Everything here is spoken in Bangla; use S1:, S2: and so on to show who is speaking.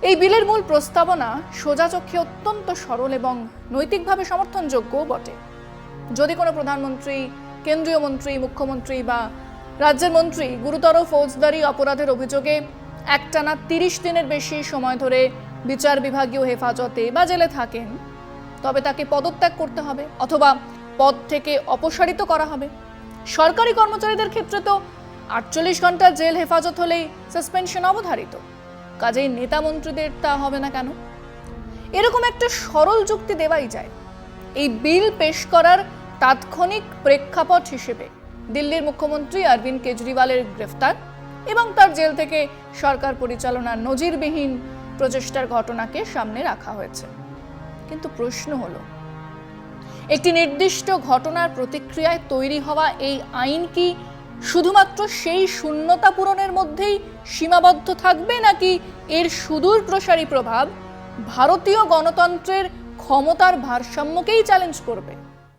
S1: এই বিলের মূল প্রস্তাবনা সোজা চোখে অত্যন্ত সরল এবং নৈতিকভাবে সমর্থনযোগ্যও বটে। যদি কোনো প্রধানমন্ত্রী, কেন্দ্রীয় মন্ত্রী, মুখ্যমন্ত্রী বা রাজ্যের মন্ত্রী গুরুতর ফৌজদারি অপরাধের অভিযোগে একটানা 30 দিনের বেশি সময় ধরে বিচার বিভাগীয় হেফাজতে বা জেলে থাকেন, তবে তাকে পদত্যাগ করতে হবে অথবা পদ থেকে অপসারিত করা হবে। সরকারি কর্মচারীদের ক্ষেত্রে তো 48 ঘন্টা জেল হেফাজত হলেই সাসপেনশন অবধারিত, কাজেই নেতা মন্ত্রীদের তা হবে না কেন? এরকম একটা সরল যুক্তি দেওয়াই যায়। এই বিল পেশ করার তাৎক্ষণিক প্রেক্ষাপট হিসেবে দিল্লির মুখ্যমন্ত্রী অরবিন্দ কেজরিওয়ালের গ্রেফতার এবং তার জেল থেকে সরকার পরিচালনার নজিরবিহীন প্রচেষ্টার ঘটনাকে সামনে রাখা হয়েছে। কিন্তু প্রশ্ন হলো, একটি নির্দিষ্ট ঘটনার প্রতিক্রিয়ায় তৈরি হওয়া এই আইন কি শুধুমাত্র সেই শূন্যতা পূরণের মধ্যেই সীমাবদ্ধ থাকবে, নাকি এর সুদূর প্রসারী প্রভাব ভারতীয় গণতন্ত্রের ক্ষমতার ভারসাম্যকেই চ্যালেঞ্জ করবে?